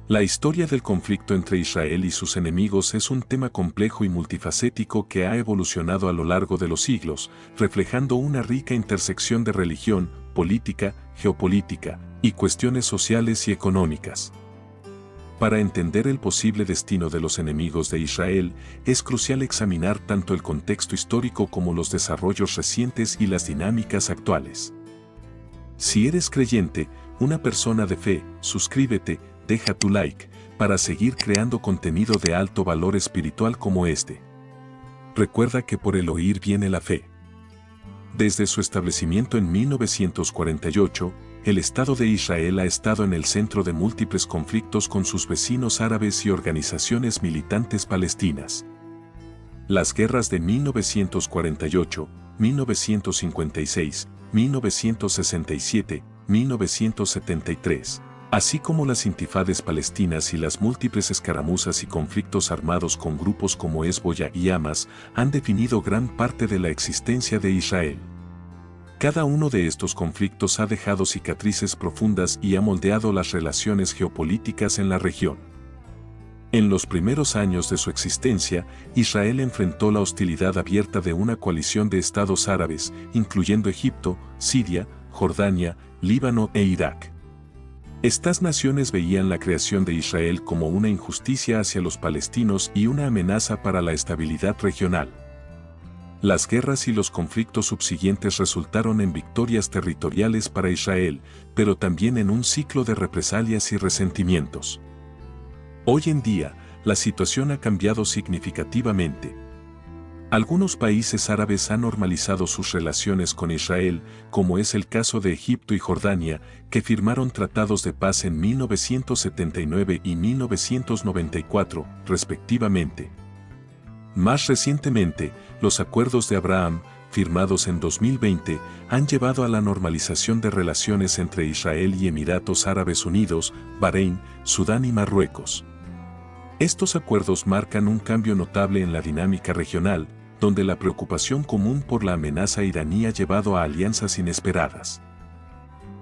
La historia del conflicto entre Israel y sus enemigos es un tema complejo y multifacético que ha evolucionado a lo largo de los siglos, reflejando una rica intersección de religión, política, geopolítica y cuestiones sociales y económicas. Para entender el posible destino de los enemigos de Israel, es crucial examinar tanto el contexto histórico como los desarrollos recientes y las dinámicas actuales. Si eres creyente, una persona de fe, suscríbete, deja tu like, para seguir creando contenido de alto valor espiritual como este. Recuerda que por el oír viene la fe. Desde su establecimiento en 1948, el Estado de Israel ha estado en el centro de múltiples conflictos con sus vecinos árabes y organizaciones militantes palestinas. Las guerras de 1948, 1956, 1967, 1973, así como las intifades palestinas y las múltiples escaramuzas y conflictos armados con grupos como Hezbollah y Hamas, han definido gran parte de la existencia de Israel. Cada uno de estos conflictos ha dejado cicatrices profundas y ha moldeado las relaciones geopolíticas en la región. En los primeros años de su existencia, Israel enfrentó la hostilidad abierta de una coalición de estados árabes, incluyendo Egipto, Siria, Jordania, Líbano e Irak. Estas naciones veían la creación de Israel como una injusticia hacia los palestinos y una amenaza para la estabilidad regional. Las guerras y los conflictos subsiguientes resultaron en victorias territoriales para Israel, pero también en un ciclo de represalias y resentimientos. Hoy en día, la situación ha cambiado significativamente. Algunos países árabes han normalizado sus relaciones con Israel, como es el caso de Egipto y Jordania, que firmaron tratados de paz en 1979 y 1994, respectivamente. Más recientemente, los acuerdos de Abraham, firmados en 2020, han llevado a la normalización de relaciones entre Israel y Emiratos Árabes Unidos, Bahrein, Sudán y Marruecos. Estos acuerdos marcan un cambio notable en la dinámica regional, donde la preocupación común por la amenaza iraní ha llevado a alianzas inesperadas.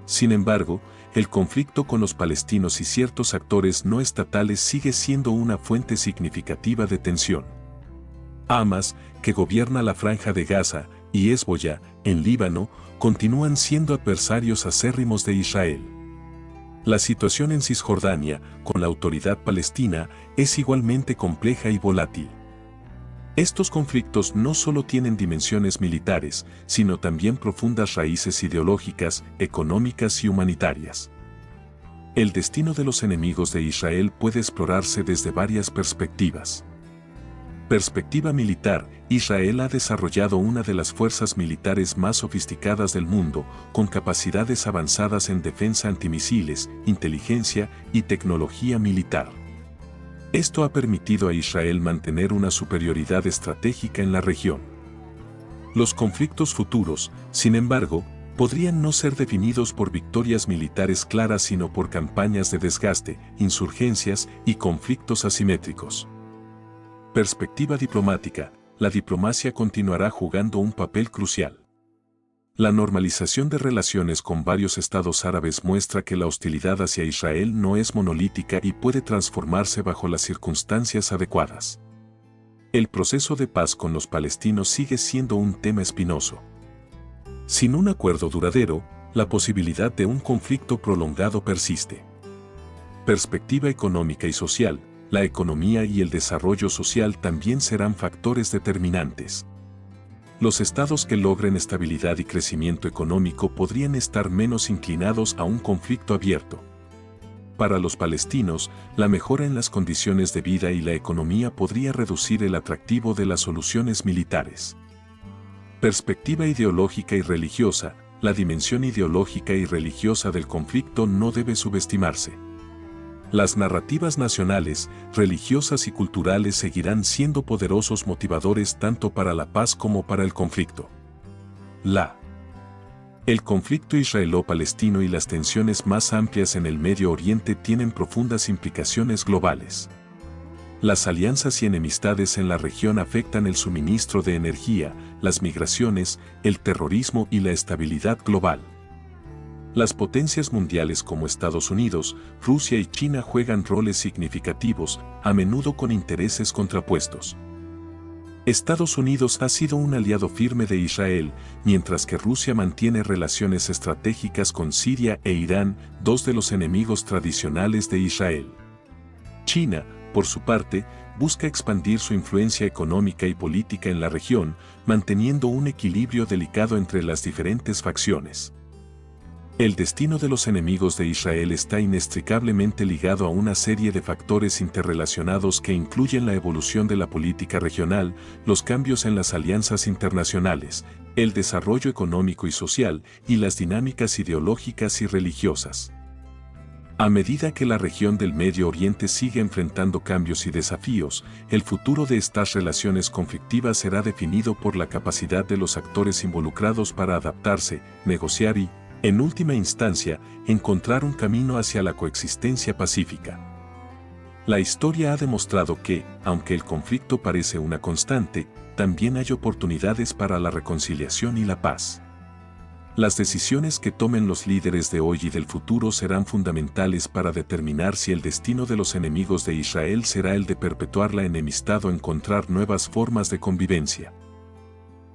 Sin embargo, el conflicto con los palestinos y ciertos actores no estatales sigue siendo una fuente significativa de tensión. Hamas, que gobierna la Franja de Gaza, y Hezbollah, en Líbano, continúan siendo adversarios acérrimos de Israel. La situación en Cisjordania, con la autoridad palestina, es igualmente compleja y volátil. Estos conflictos no solo tienen dimensiones militares, sino también profundas raíces ideológicas, económicas y humanitarias. El destino de los enemigos de Israel puede explorarse desde varias perspectivas. Perspectiva militar, Israel ha desarrollado una de las fuerzas militares más sofisticadas del mundo, con capacidades avanzadas en defensa antimisiles, inteligencia y tecnología militar. Esto ha permitido a Israel mantener una superioridad estratégica en la región. Los conflictos futuros, sin embargo, podrían no ser definidos por victorias militares claras sino por campañas de desgaste, insurgencias y conflictos asimétricos. Perspectiva diplomática, la diplomacia continuará jugando un papel crucial. La normalización de relaciones con varios estados árabes muestra que la hostilidad hacia Israel no es monolítica y puede transformarse bajo las circunstancias adecuadas. El proceso de paz con los palestinos sigue siendo un tema espinoso. Sin un acuerdo duradero, la posibilidad de un conflicto prolongado persiste. Perspectiva económica y social, la economía y el desarrollo social también serán factores determinantes. Los estados que logren estabilidad y crecimiento económico podrían estar menos inclinados a un conflicto abierto. Para los palestinos, la mejora en las condiciones de vida y la economía podría reducir el atractivo de las soluciones militares. Perspectiva ideológica y religiosa, la dimensión ideológica y religiosa del conflicto no debe subestimarse. Las narrativas nacionales, religiosas y culturales seguirán siendo poderosos motivadores tanto para la paz como para el conflicto. El conflicto israelo-palestino y las tensiones más amplias en el Medio Oriente tienen profundas implicaciones globales. Las alianzas y enemistades en la región afectan el suministro de energía, las migraciones, el terrorismo y la estabilidad global. Las potencias mundiales como Estados Unidos, Rusia y China juegan roles significativos, a menudo con intereses contrapuestos. Estados Unidos ha sido un aliado firme de Israel, mientras que Rusia mantiene relaciones estratégicas con Siria e Irán, dos de los enemigos tradicionales de Israel. China, por su parte, busca expandir su influencia económica y política en la región, manteniendo un equilibrio delicado entre las diferentes facciones. El destino de los enemigos de Israel está inextricablemente ligado a una serie de factores interrelacionados que incluyen la evolución de la política regional, los cambios en las alianzas internacionales, el desarrollo económico y social, y las dinámicas ideológicas y religiosas. A medida que la región del Medio Oriente sigue enfrentando cambios y desafíos, el futuro de estas relaciones conflictivas será definido por la capacidad de los actores involucrados para adaptarse, negociar y, en última instancia, encontrar un camino hacia la coexistencia pacífica. La historia ha demostrado que, aunque el conflicto parece una constante, también hay oportunidades para la reconciliación y la paz. Las decisiones que tomen los líderes de hoy y del futuro serán fundamentales para determinar si el destino de los enemigos de Israel será el de perpetuar la enemistad o encontrar nuevas formas de convivencia.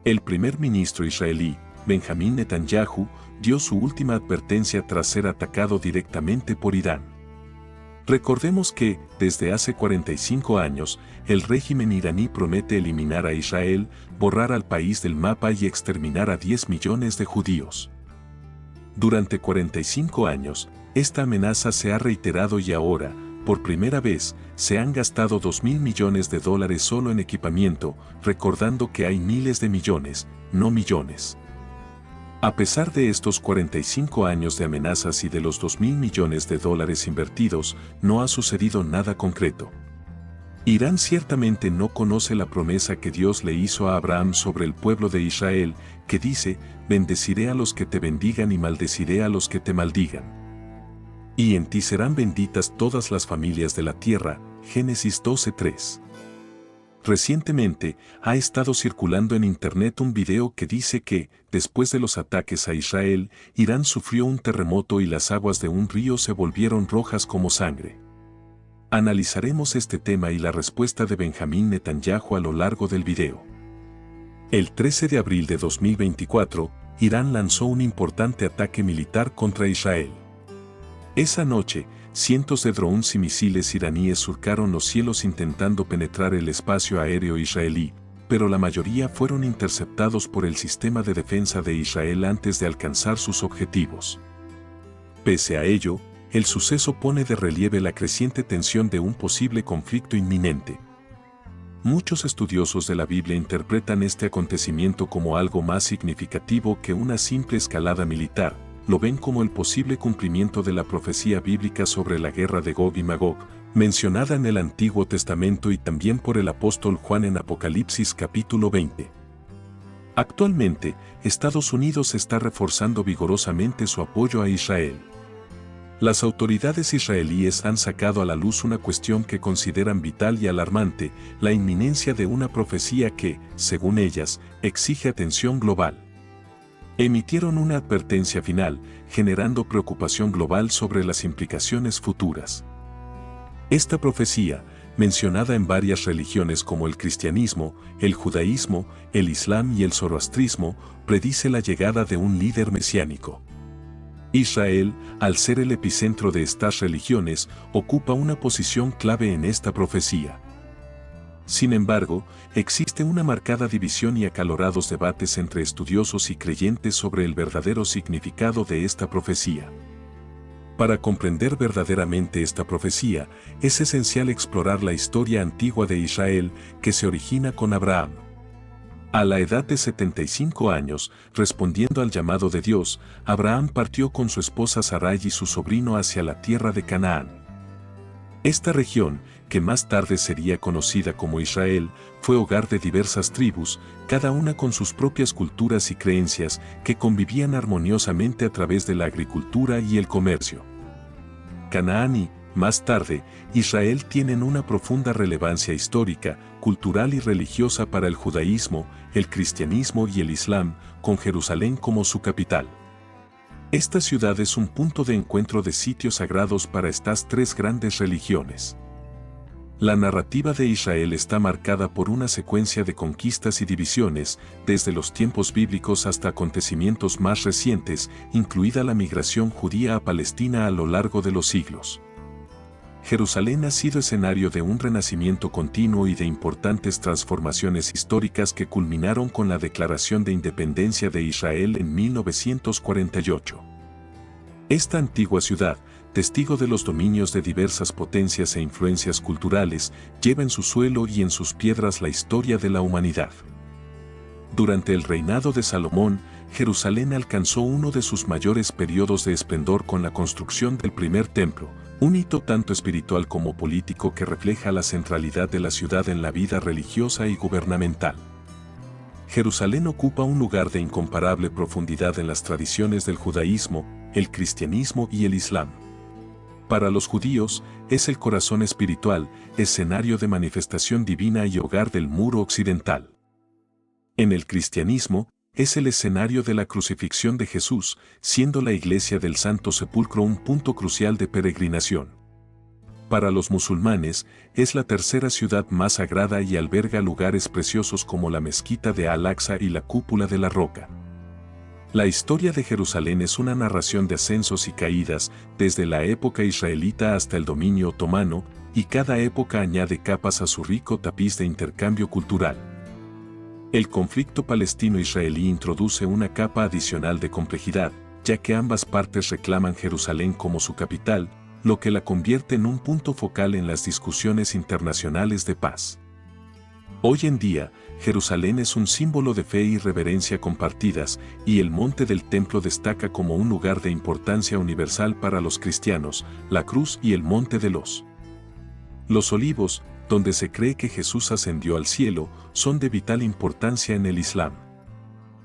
El primer ministro israelí, Benjamín Netanyahu, dio su última advertencia tras ser atacado directamente por Irán. Recordemos que, desde hace 45 años, el régimen iraní promete eliminar a Israel, borrar al país del mapa y exterminar a 10 millones de judíos. Durante 45 años, esta amenaza se ha reiterado y ahora, por primera vez, se han gastado $2.000 millones solo en equipamiento, recordando que hay miles de millones, no millones. A pesar de estos 45 años de amenazas y de los $2.000 millones invertidos, no ha sucedido nada concreto. Irán ciertamente no conoce la promesa que Dios le hizo a Abraham sobre el pueblo de Israel, que dice, bendeciré a los que te bendigan y maldeciré a los que te maldigan. Y en ti serán benditas todas las familias de la tierra, Génesis 12:3. Recientemente, ha estado circulando en internet un video que dice que, después de los ataques a Israel, Irán sufrió un terremoto y las aguas de un río se volvieron rojas como sangre. Analizaremos este tema y la respuesta de Benjamín Netanyahu a lo largo del video. El 13 de abril de 2024, Irán lanzó un importante ataque militar contra Israel. Esa noche, cientos de drones y misiles iraníes surcaron los cielos intentando penetrar el espacio aéreo israelí, pero la mayoría fueron interceptados por el sistema de defensa de Israel antes de alcanzar sus objetivos. Pese a ello, el suceso pone de relieve la creciente tensión de un posible conflicto inminente. Muchos estudiosos de la Biblia interpretan este acontecimiento como algo más significativo que una simple escalada militar. Lo ven como el posible cumplimiento de la profecía bíblica sobre la guerra de Gog y Magog, mencionada en el Antiguo Testamento y también por el apóstol Juan en Apocalipsis capítulo 20. Actualmente, Estados Unidos está reforzando vigorosamente su apoyo a Israel. Las autoridades israelíes han sacado a la luz una cuestión que consideran vital y alarmante, la inminencia de una profecía que, según ellas, exige atención global. Emitieron una advertencia final, generando preocupación global sobre las implicaciones futuras. Esta profecía, mencionada en varias religiones como el cristianismo, el judaísmo, el islam y el zoroastrismo, predice la llegada de un líder mesiánico. Israel, al ser el epicentro de estas religiones, ocupa una posición clave en esta profecía. Sin embargo, existe una marcada división y acalorados debates entre estudiosos y creyentes sobre el verdadero significado de esta profecía. Para comprender verdaderamente esta profecía, es esencial explorar la historia antigua de Israel, que se origina con Abraham. A la edad de 75 años, respondiendo al llamado de Dios, Abraham partió con su esposa Sarai y su sobrino hacia la tierra de Canaán. Esta región, que más tarde sería conocida como Israel, fue hogar de diversas tribus, cada una con sus propias culturas y creencias, que convivían armoniosamente a través de la agricultura y el comercio. Canaán y, más tarde, Israel tienen una profunda relevancia histórica, cultural y religiosa para el judaísmo, el cristianismo y el islam, con Jerusalén como su capital. Esta ciudad es un punto de encuentro de sitios sagrados para estas tres grandes religiones. La narrativa de Israel está marcada por una secuencia de conquistas y divisiones, desde los tiempos bíblicos hasta acontecimientos más recientes, incluida la migración judía a Palestina a lo largo de los siglos. Jerusalén ha sido escenario de un renacimiento continuo y de importantes transformaciones históricas que culminaron con la Declaración de Independencia de Israel en 1948. Esta antigua ciudad, testigo de los dominios de diversas potencias e influencias culturales, lleva en su suelo y en sus piedras la historia de la humanidad. Durante el reinado de Salomón, Jerusalén alcanzó uno de sus mayores periodos de esplendor con la construcción del primer templo, un hito tanto espiritual como político que refleja la centralidad de la ciudad en la vida religiosa y gubernamental. Jerusalén ocupa un lugar de incomparable profundidad en las tradiciones del judaísmo, el cristianismo y el islam. Para los judíos, es el corazón espiritual, escenario de manifestación divina y hogar del muro occidental. En el cristianismo, es el escenario de la crucifixión de Jesús, siendo la iglesia del Santo Sepulcro un punto crucial de peregrinación. Para los musulmanes, es la tercera ciudad más sagrada y alberga lugares preciosos como la mezquita de Al-Aqsa y la cúpula de la Roca. La historia de Jerusalén es una narración de ascensos y caídas, desde la época israelita hasta el dominio otomano, y cada época añade capas a su rico tapiz de intercambio cultural. El conflicto palestino-israelí introduce una capa adicional de complejidad, ya que ambas partes reclaman Jerusalén como su capital, lo que la convierte en un punto focal en las discusiones internacionales de paz. Hoy en día, Jerusalén es un símbolo de fe y reverencia compartidas, y el monte del templo destaca como un lugar de importancia universal para los cristianos, la cruz y el monte de los olivos, donde se cree que Jesús ascendió al cielo, son de vital importancia en el Islam.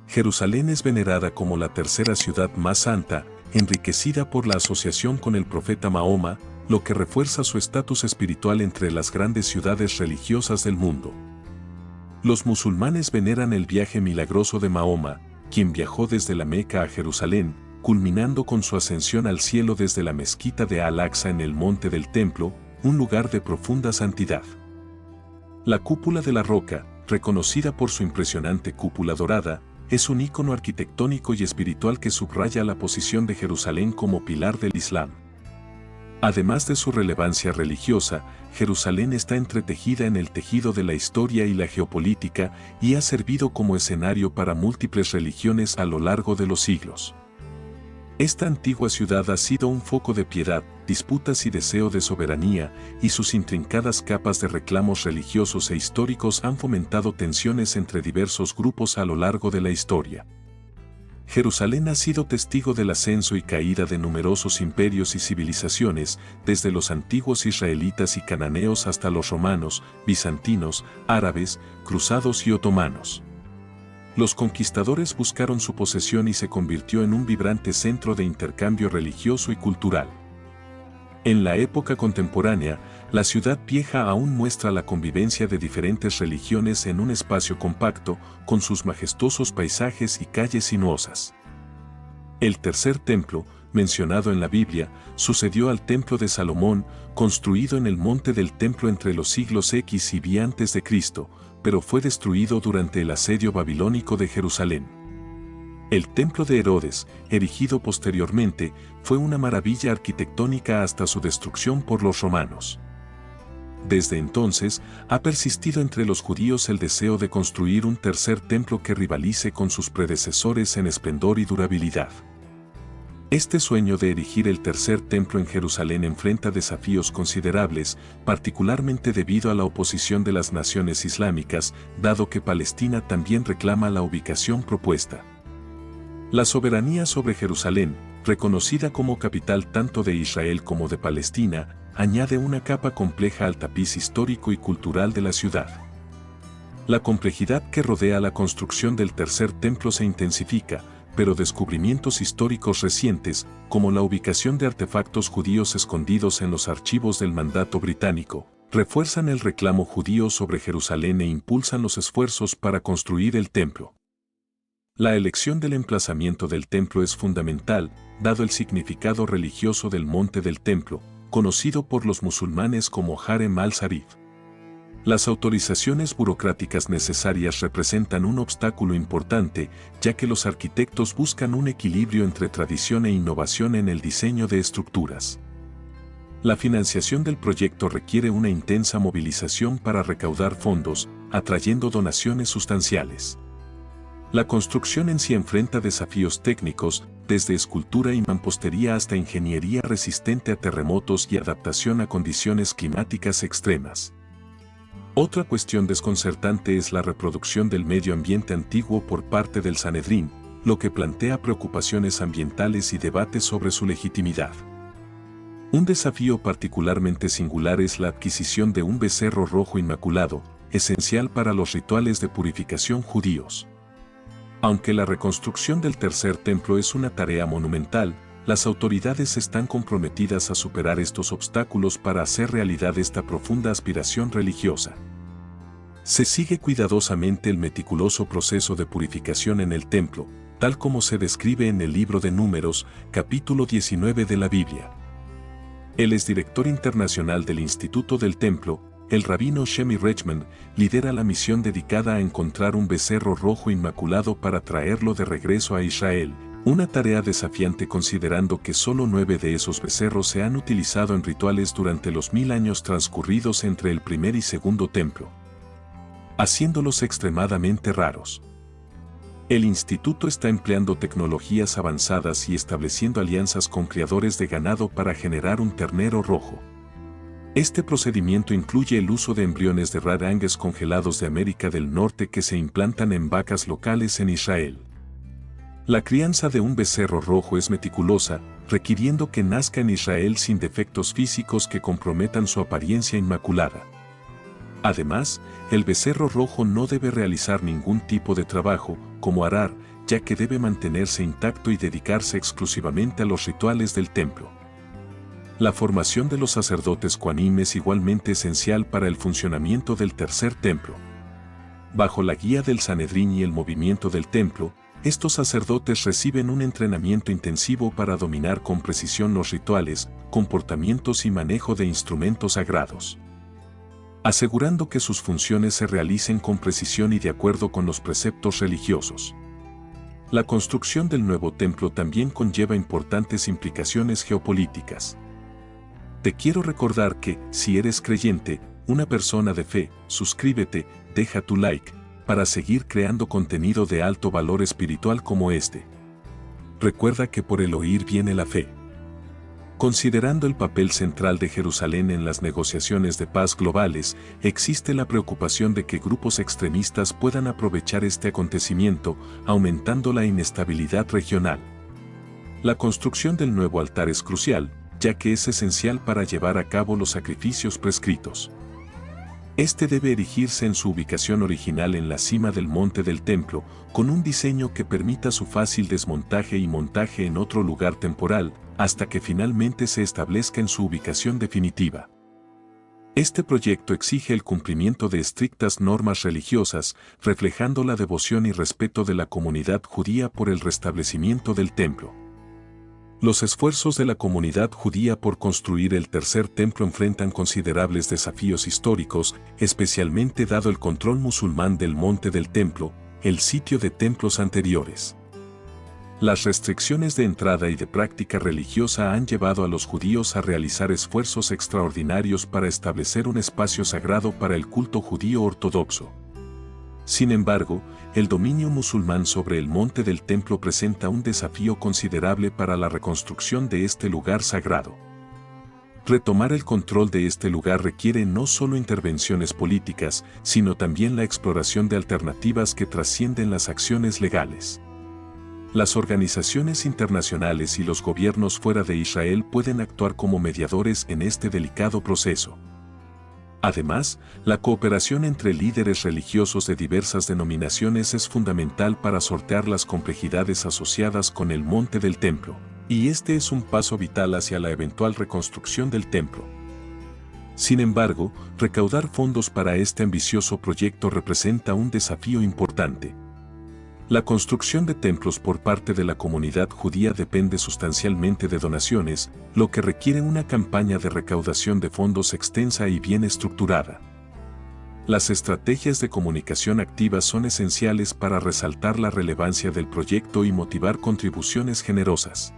Jerusalén es venerada como la tercera ciudad más santa, enriquecida por la asociación con el profeta Mahoma, lo que refuerza su estatus espiritual entre las grandes ciudades religiosas del mundo. Los musulmanes veneran el viaje milagroso de Mahoma, quien viajó desde la Meca a Jerusalén, culminando con su ascensión al cielo desde la mezquita de Al-Aqsa en el monte del templo, un lugar de profunda santidad. La cúpula de la Roca, reconocida por su impresionante cúpula dorada, es un ícono arquitectónico y espiritual que subraya la posición de Jerusalén como pilar del Islam. Además de su relevancia religiosa, Jerusalén está entretejida en el tejido de la historia y la geopolítica y ha servido como escenario para múltiples religiones a lo largo de los siglos. Esta antigua ciudad ha sido un foco de piedad, disputas y deseo de soberanía, y sus intrincadas capas de reclamos religiosos e históricos han fomentado tensiones entre diversos grupos a lo largo de la historia. Jerusalén ha sido testigo del ascenso y caída de numerosos imperios y civilizaciones, desde los antiguos israelitas y cananeos hasta los romanos, bizantinos, árabes, cruzados y otomanos. Los conquistadores buscaron su posesión y se convirtió en un vibrante centro de intercambio religioso y cultural. En la época contemporánea, la ciudad vieja aún muestra la convivencia de diferentes religiones en un espacio compacto, con sus majestuosos paisajes y calles sinuosas. El tercer templo, mencionado en la Biblia, sucedió al templo de Salomón, construido en el monte del templo entre los siglos X y B a.C., pero fue destruido durante el asedio babilónico de Jerusalén. El templo de Herodes, erigido posteriormente, fue una maravilla arquitectónica hasta su destrucción por los romanos. Desde entonces, ha persistido entre los judíos el deseo de construir un tercer templo que rivalice con sus predecesores en esplendor y durabilidad. Este sueño de erigir el tercer templo en Jerusalén enfrenta desafíos considerables, particularmente debido a la oposición de las naciones islámicas, dado que Palestina también reclama la ubicación propuesta. La soberanía sobre Jerusalén, reconocida como capital tanto de Israel como de Palestina, añade una capa compleja al tapiz histórico y cultural de la ciudad. La complejidad que rodea la construcción del tercer templo se intensifica, pero descubrimientos históricos recientes, como la ubicación de artefactos judíos escondidos en los archivos del mandato británico, refuerzan el reclamo judío sobre Jerusalén e impulsan los esfuerzos para construir el templo. La elección del emplazamiento del templo es fundamental, dado el significado religioso del monte del templo, conocido por los musulmanes como Harem al-Sharif. Las autorizaciones burocráticas necesarias representan un obstáculo importante, ya que los arquitectos buscan un equilibrio entre tradición e innovación en el diseño de estructuras. La financiación del proyecto requiere una intensa movilización para recaudar fondos, atrayendo donaciones sustanciales. La construcción en sí enfrenta desafíos técnicos, desde escultura y mampostería hasta ingeniería resistente a terremotos y adaptación a condiciones climáticas extremas. Otra cuestión desconcertante es la reproducción del medio ambiente antiguo por parte del Sanedrín, lo que plantea preocupaciones ambientales y debates sobre su legitimidad. Un desafío particularmente singular es la adquisición de un becerro rojo inmaculado, esencial para los rituales de purificación judíos. Aunque la reconstrucción del tercer templo es una tarea monumental, las autoridades están comprometidas a superar estos obstáculos para hacer realidad esta profunda aspiración religiosa. Se sigue cuidadosamente el meticuloso proceso de purificación en el templo, tal como se describe en el libro de Números, capítulo 19 de la Biblia. El exdirector internacional del Instituto del Templo, el rabino Shemi Rechman, lidera la misión dedicada a encontrar un becerro rojo inmaculado para traerlo de regreso a Israel, una tarea desafiante considerando que solo 9 de esos becerros se han utilizado en rituales durante los 1000 años transcurridos entre el primer y segundo templo, haciéndolos extremadamente raros. El instituto está empleando tecnologías avanzadas y estableciendo alianzas con criadores de ganado para generar un ternero rojo. Este procedimiento incluye el uso de embriones de Red Angus congelados de América del Norte que se implantan en vacas locales en Israel. La crianza de un becerro rojo es meticulosa, requiriendo que nazca en Israel sin defectos físicos que comprometan su apariencia inmaculada. Además, el becerro rojo no debe realizar ningún tipo de trabajo, como arar, ya que debe mantenerse intacto y dedicarse exclusivamente a los rituales del templo. La formación de los sacerdotes Kohanim es igualmente esencial para el funcionamiento del tercer templo. Bajo la guía del Sanedrín y el movimiento del templo, estos sacerdotes reciben un entrenamiento intensivo para dominar con precisión los rituales, comportamientos y manejo de instrumentos sagrados, asegurando que sus funciones se realicen con precisión y de acuerdo con los preceptos religiosos. La construcción del nuevo templo también conlleva importantes implicaciones geopolíticas. Te quiero recordar que, si eres creyente, una persona de fe, suscríbete, deja tu like, para seguir creando contenido de alto valor espiritual como este. Recuerda que por el oír viene la fe. Considerando el papel central de Jerusalén en las negociaciones de paz globales, existe la preocupación de que grupos extremistas puedan aprovechar este acontecimiento, aumentando la inestabilidad regional. La construcción del nuevo altar es crucial, ya que es esencial para llevar a cabo los sacrificios prescritos. Este debe erigirse en su ubicación original en la cima del monte del templo, con un diseño que permita su fácil desmontaje y montaje en otro lugar temporal, hasta que finalmente se establezca en su ubicación definitiva. Este proyecto exige el cumplimiento de estrictas normas religiosas, reflejando la devoción y respeto de la comunidad judía por el restablecimiento del templo. Los esfuerzos de la comunidad judía por construir el tercer templo enfrentan considerables desafíos históricos, especialmente dado el control musulmán del monte del templo, el sitio de templos anteriores. Las restricciones de entrada y de práctica religiosa han llevado a los judíos a realizar esfuerzos extraordinarios para establecer un espacio sagrado para el culto judío ortodoxo. Sin embargo, el dominio musulmán sobre el monte del templo presenta un desafío considerable para la reconstrucción de este lugar sagrado. Retomar el control de este lugar requiere no solo intervenciones políticas, sino también la exploración de alternativas que trascienden las acciones legales. Las organizaciones internacionales y los gobiernos fuera de Israel pueden actuar como mediadores en este delicado proceso. Además, la cooperación entre líderes religiosos de diversas denominaciones es fundamental para sortear las complejidades asociadas con el monte del templo, y este es un paso vital hacia la eventual reconstrucción del templo. Sin embargo, recaudar fondos para este ambicioso proyecto representa un desafío importante. La construcción de templos por parte de la comunidad judía depende sustancialmente de donaciones, lo que requiere una campaña de recaudación de fondos extensa y bien estructurada. Las estrategias de comunicación activas son esenciales para resaltar la relevancia del proyecto y motivar contribuciones generosas.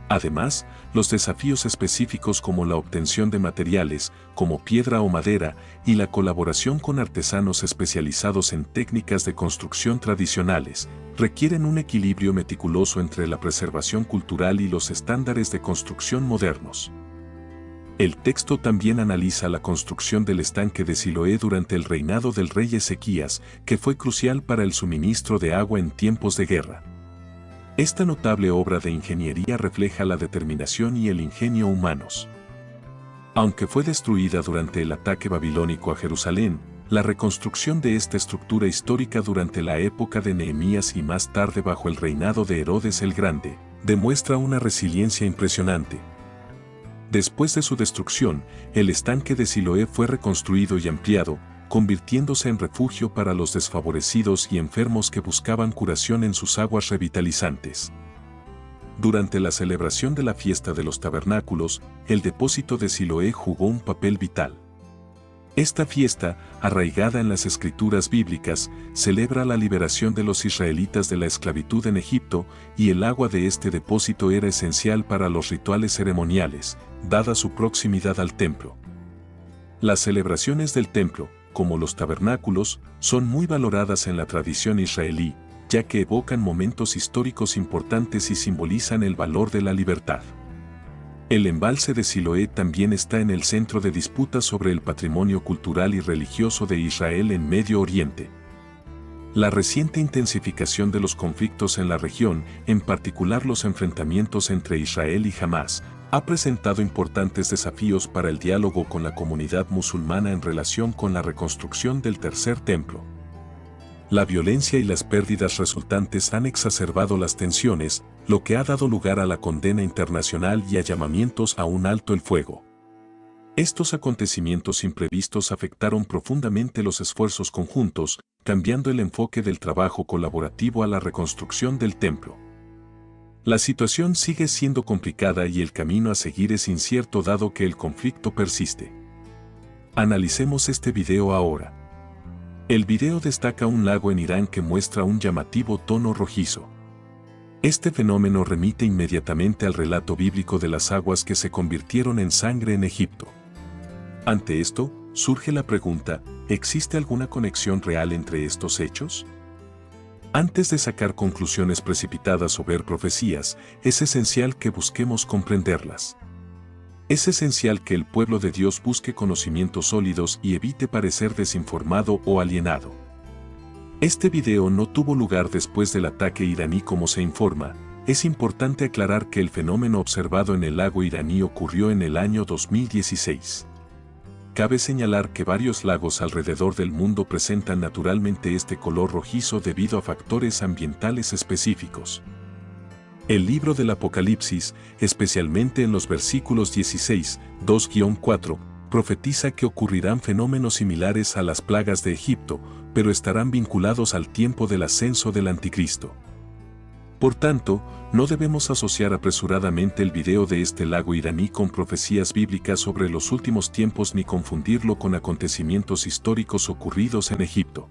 Además, los desafíos específicos como la obtención de materiales, como piedra o madera, y la colaboración con artesanos especializados en técnicas de construcción tradicionales, requieren un equilibrio meticuloso entre la preservación cultural y los estándares de construcción modernos. El texto también analiza la construcción del estanque de Siloé durante el reinado del rey Ezequías, que fue crucial para el suministro de agua en tiempos de guerra. Esta notable obra de ingeniería refleja la determinación y el ingenio humanos. Aunque fue destruida durante el ataque babilónico a Jerusalén, la reconstrucción de esta estructura histórica durante la época de Nehemías y más tarde bajo el reinado de Herodes el Grande, demuestra una resiliencia impresionante. Después de su destrucción, el estanque de Siloé fue reconstruido y ampliado, convirtiéndose en refugio para los desfavorecidos y enfermos que buscaban curación en sus aguas revitalizantes. Durante la celebración de la fiesta de los tabernáculos, el depósito de Siloé jugó un papel vital. Esta fiesta, arraigada en las escrituras bíblicas, celebra la liberación de los israelitas de la esclavitud en Egipto, y el agua de este depósito era esencial para los rituales ceremoniales, dada su proximidad al templo. Las celebraciones del templo, como los tabernáculos, son muy valoradas en la tradición israelí, ya que evocan momentos históricos importantes y simbolizan el valor de la libertad. El embalse de Siloé también está en el centro de disputas sobre el patrimonio cultural y religioso de Israel en Medio Oriente. La reciente intensificación de los conflictos en la región, en particular los enfrentamientos entre Israel y Hamás, ha presentado importantes desafíos para el diálogo con la comunidad musulmana en relación con la reconstrucción del tercer templo. La violencia y las pérdidas resultantes han exacerbado las tensiones, lo que ha dado lugar a la condena internacional y a llamamientos a un alto el fuego. Estos acontecimientos imprevistos afectaron profundamente los esfuerzos conjuntos, cambiando el enfoque del trabajo colaborativo a la reconstrucción del templo. La situación sigue siendo complicada y el camino a seguir es incierto dado que el conflicto persiste. Analicemos este video ahora. El video destaca un lago en Irán que muestra un llamativo tono rojizo. Este fenómeno remite inmediatamente al relato bíblico de las aguas que se convirtieron en sangre en Egipto. Ante esto, surge la pregunta, ¿existe alguna conexión real entre estos hechos? Antes de sacar conclusiones precipitadas o ver profecías, es esencial que busquemos comprenderlas. Es esencial que el pueblo de Dios busque conocimientos sólidos y evite parecer desinformado o alienado. Este video no tuvo lugar después del ataque iraní como se informa. Es importante aclarar que el fenómeno observado en el lago iraní ocurrió en el año 2016. Cabe señalar que varios lagos alrededor del mundo presentan naturalmente este color rojizo debido a factores ambientales específicos. El libro del Apocalipsis, especialmente en los versículos 16, 2-4, profetiza que ocurrirán fenómenos similares a las plagas de Egipto, pero estarán vinculados al tiempo del ascenso del Anticristo. Por tanto, no debemos asociar apresuradamente el video de este lago iraní con profecías bíblicas sobre los últimos tiempos ni confundirlo con acontecimientos históricos ocurridos en Egipto.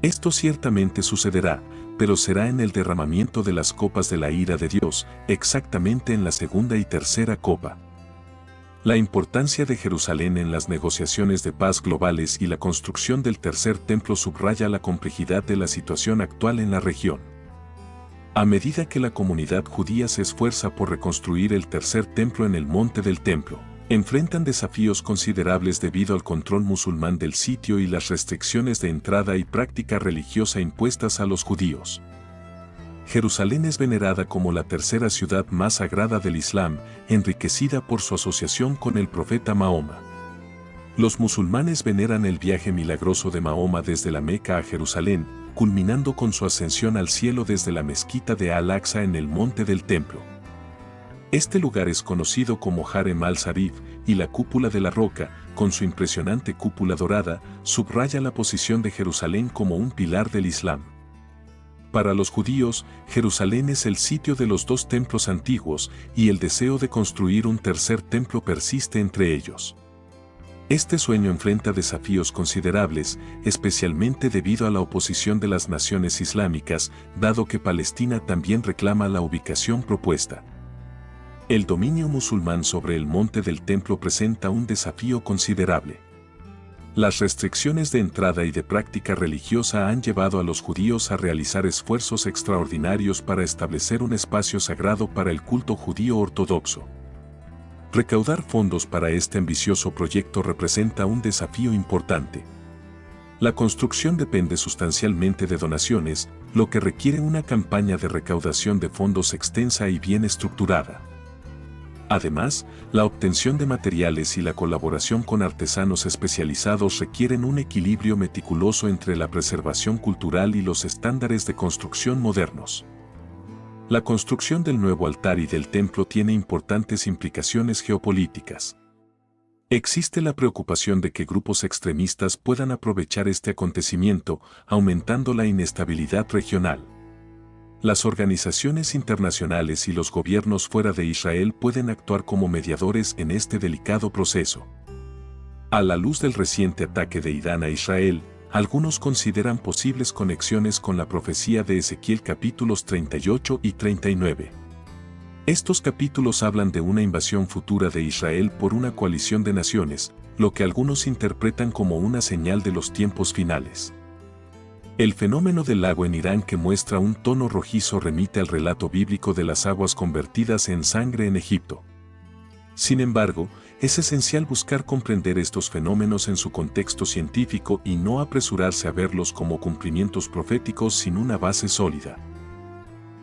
Esto ciertamente sucederá, pero será en el derramamiento de las copas de la ira de Dios, exactamente en la segunda y tercera copa. La importancia de Jerusalén en las negociaciones de paz globales y la construcción del tercer templo subraya la complejidad de la situación actual en la región. A medida que la comunidad judía se esfuerza por reconstruir el tercer templo en el monte del templo, enfrentan desafíos considerables debido al control musulmán del sitio y las restricciones de entrada y práctica religiosa impuestas a los judíos. Jerusalén es venerada como la tercera ciudad más sagrada del Islam, enriquecida por su asociación con el profeta Mahoma. Los musulmanes veneran el viaje milagroso de Mahoma desde la Meca a Jerusalén, culminando con su ascensión al cielo desde la mezquita de Al-Aqsa en el monte del templo. Este lugar es conocido como Harem al-Sharif, y la cúpula de la roca, con su impresionante cúpula dorada, subraya la posición de Jerusalén como un pilar del Islam. Para los judíos, Jerusalén es el sitio de los dos templos antiguos y el deseo de construir un tercer templo persiste entre ellos. Este sueño enfrenta desafíos considerables, especialmente debido a la oposición de las naciones islámicas, dado que Palestina también reclama la ubicación propuesta. El dominio musulmán sobre el monte del templo presenta un desafío considerable. Las restricciones de entrada y de práctica religiosa han llevado a los judíos a realizar esfuerzos extraordinarios para establecer un espacio sagrado para el culto judío ortodoxo. Recaudar fondos para este ambicioso proyecto representa un desafío importante. La construcción depende sustancialmente de donaciones, lo que requiere una campaña de recaudación de fondos extensa y bien estructurada. Además, la obtención de materiales y la colaboración con artesanos especializados requieren un equilibrio meticuloso entre la preservación cultural y los estándares de construcción modernos. La construcción del nuevo altar y del templo tiene importantes implicaciones geopolíticas. Existe la preocupación de que grupos extremistas puedan aprovechar este acontecimiento, aumentando la inestabilidad regional. Las organizaciones internacionales y los gobiernos fuera de Israel pueden actuar como mediadores en este delicado proceso. A la luz del reciente ataque de Irán a Israel, algunos consideran posibles conexiones con la profecía de Ezequiel capítulos 38 y 39. Estos capítulos hablan de una invasión futura de Israel por una coalición de naciones, lo que algunos interpretan como una señal de los tiempos finales. El fenómeno del lago en Irán que muestra un tono rojizo remite al relato bíblico de las aguas convertidas en sangre en Egipto. Sin embargo, es esencial buscar comprender estos fenómenos en su contexto científico y no apresurarse a verlos como cumplimientos proféticos sin una base sólida.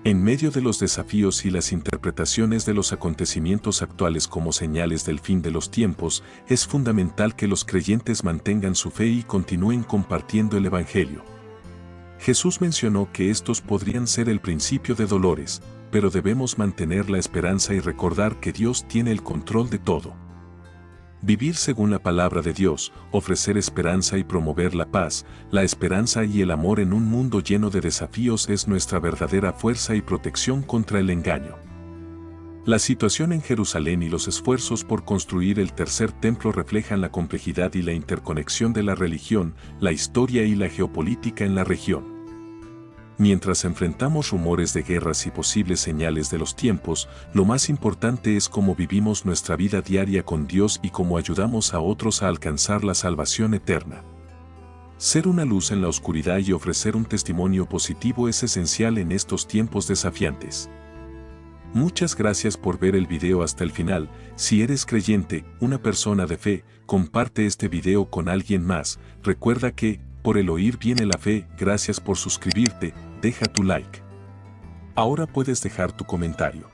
En medio de los desafíos y las interpretaciones de los acontecimientos actuales como señales del fin de los tiempos, es fundamental que los creyentes mantengan su fe y continúen compartiendo el Evangelio. Jesús mencionó que estos podrían ser el principio de dolores, pero debemos mantener la esperanza y recordar que Dios tiene el control de todo. Vivir según la palabra de Dios, ofrecer esperanza y promover la paz, la esperanza y el amor en un mundo lleno de desafíos es nuestra verdadera fuerza y protección contra el engaño. La situación en Jerusalén y los esfuerzos por construir el tercer templo reflejan la complejidad y la interconexión de la religión, la historia y la geopolítica en la región. Mientras enfrentamos rumores de guerras y posibles señales de los tiempos, lo más importante es cómo vivimos nuestra vida diaria con Dios y cómo ayudamos a otros a alcanzar la salvación eterna. Ser una luz en la oscuridad y ofrecer un testimonio positivo es esencial en estos tiempos desafiantes. Muchas gracias por ver el video hasta el final. Si eres creyente, una persona de fe, comparte este video con alguien más. Recuerda que, por el oír viene la fe. Gracias por suscribirte, deja tu like. Ahora puedes dejar tu comentario.